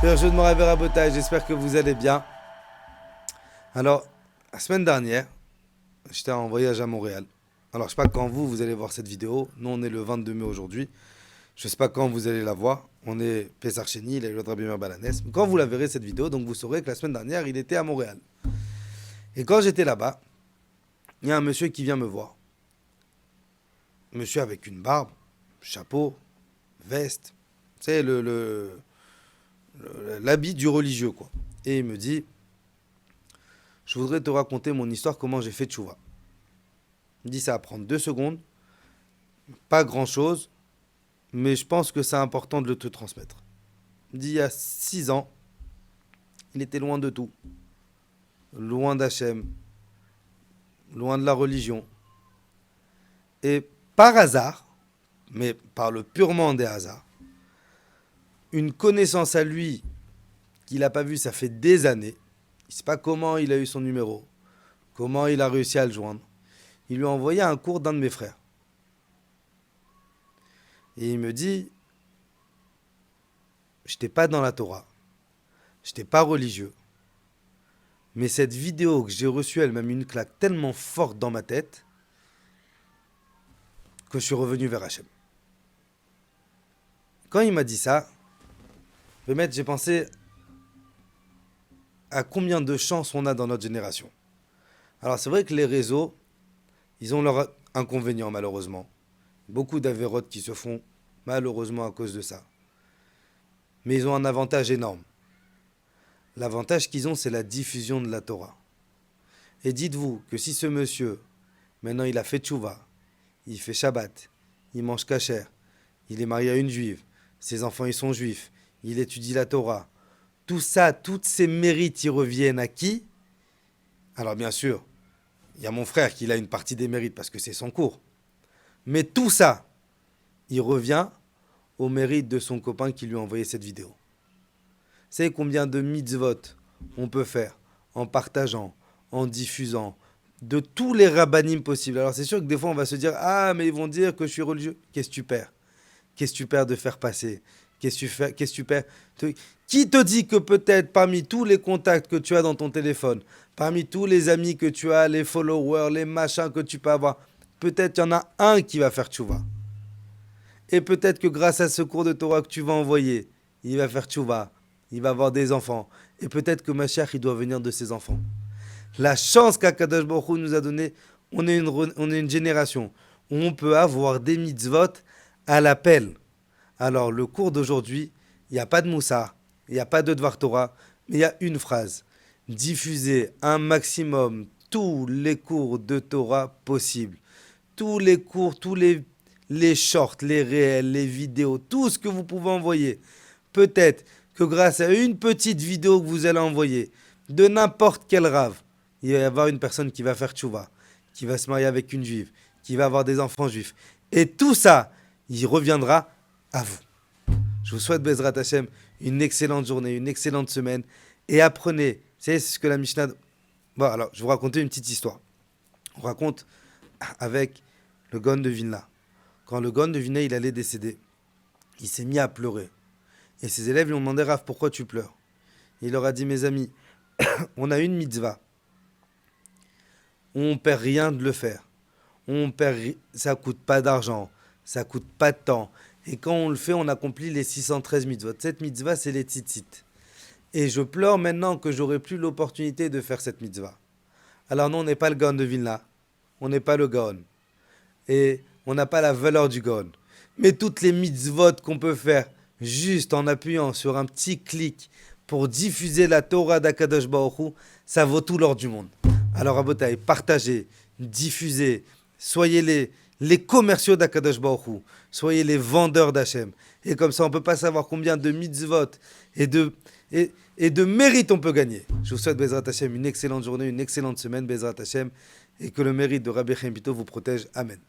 Père Jeu de Morav et Rabotage, j'espère que vous allez bien. Alors, la semaine dernière, j'étais en voyage à Montréal. Alors, je sais pas quand vous allez voir cette vidéo. Nous, on est le 22 mai aujourd'hui. Je sais pas quand vous allez la voir. On est Pessar Chéni, il est le Rabbi Meir Balanes. Quand vous la verrez cette vidéo, donc vous saurez que la semaine dernière, il était à Montréal. Et quand j'étais là-bas, il y a un monsieur qui vient me voir. Monsieur avec une barbe, chapeau, veste. C'est l'habit du religieux, quoi. Et il me dit, je voudrais te raconter mon histoire, comment j'ai fait tchouva. Il me dit, ça va prendre 2 secondes, pas grand-chose, mais je pense que c'est important de le te transmettre. Il me dit, il y a 6 ans, il était loin de tout. Loin d'Hachem, loin de la religion. Et par hasard, mais par le purement des hasards, une connaissance à lui qu'il n'a pas vue, ça fait des années. Il ne sait pas comment il a eu son numéro, comment il a réussi à le joindre. Il lui a envoyé un cours d'un de mes frères. Et il me dit, je n'étais pas dans la Torah, je n'étais pas religieux, mais cette vidéo que j'ai reçue, elle m'a mis une claque tellement forte dans ma tête que je suis revenu vers Hachem. Quand il m'a dit ça, j'ai pensé à combien de chances on a dans notre génération. Alors c'est vrai que les réseaux, ils ont leurs inconvénients malheureusement. Beaucoup d'avérotes qui se font malheureusement à cause de ça. Mais ils ont un avantage énorme. L'avantage qu'ils ont, c'est la diffusion de la Torah. Et dites-vous que si ce monsieur, maintenant il a fait tchouva, il fait Shabbat, il mange kasher, il est marié à une juive, ses enfants ils sont juifs, il étudie la Torah, tout ça, tous ces mérites, ils reviennent à qui? Alors bien sûr, il y a mon frère qui a une partie des mérites parce que c'est son cours. Mais tout ça, il revient au mérite de son copain qui lui a envoyé cette vidéo. Vous savez combien de mitzvot on peut faire en partageant, en diffusant, de tous les rabbanim possibles. Alors c'est sûr que des fois on va se dire, ah mais ils vont dire que je suis religieux. Qu'est-ce que tu perds? Qu'est-ce que tu perds de faire passer? Qu'est-ce que tu perds? Qui te dit que peut-être parmi tous les contacts que tu as dans ton téléphone, parmi tous les amis que tu as, les followers, les machins que tu peux avoir, peut-être il y en a un qui va faire tchouva. Et peut-être que grâce à ce cours de Torah que tu vas envoyer, il va faire tchouva, il va avoir des enfants. Et peut-être que Mashiach, il doit venir de ses enfants. La chance qu'Akadosh Baruch Hu nous a donnée, on est une génération où on peut avoir des mitzvot à l'appel. Alors, le cours d'aujourd'hui, il n'y a pas de moussard, il n'y a pas de Dvar Torah, mais il y a une phrase. Diffuser un maximum tous les cours de Torah possibles. Tous les cours, les shorts, les réels, les vidéos, tout ce que vous pouvez envoyer. Peut-être que grâce à une petite vidéo que vous allez envoyer, de n'importe quel rave, il va y avoir une personne qui va faire tchouva, qui va se marier avec une juive, qui va avoir des enfants juifs. Et tout ça, il reviendra à vous. Je vous souhaite, Bezrat Hashem, une excellente journée, une excellente semaine. Et apprenez, c'est ce que la Mishnah... Bon, alors, je vais vous raconter une petite histoire. On raconte avec le Gaon de Vilna. Quand le Gaon de Vilna, il allait décéder, il s'est mis à pleurer. Et ses élèves lui ont demandé, Rav, pourquoi tu pleures? Il leur a dit, mes amis, on a une mitzvah. On ne perd rien de le faire. Ça ne coûte pas d'argent, ça ne coûte pas de temps. Et quand on le fait, on accomplit les 613 mitzvot. Cette mitzvah, c'est les tzitzit. Et je pleure maintenant que j'aurai plus l'opportunité de faire cette mitzvah. Alors non, on n'est pas le Gaon de Vilna. On n'est pas le Gaon. Et on n'a pas la valeur du Gaon. Mais toutes les mitzvot qu'on peut faire juste en appuyant sur un petit clic pour diffuser la Torah d'Akadosh Baruch Hu, ça vaut tout l'or du monde. Alors Rabotai, partagez, diffusez, soyez les commerciaux d'Akadosh Baruch Hu, soyez les vendeurs d'Hachem. Et comme ça, on ne peut pas savoir combien de mitzvot et de mérite on peut gagner. Je vous souhaite, Bezrat Hashem, une excellente journée, une excellente semaine, Bezrat Hashem, et que le mérite de Rabbi Chaim Pito vous protège. Amen.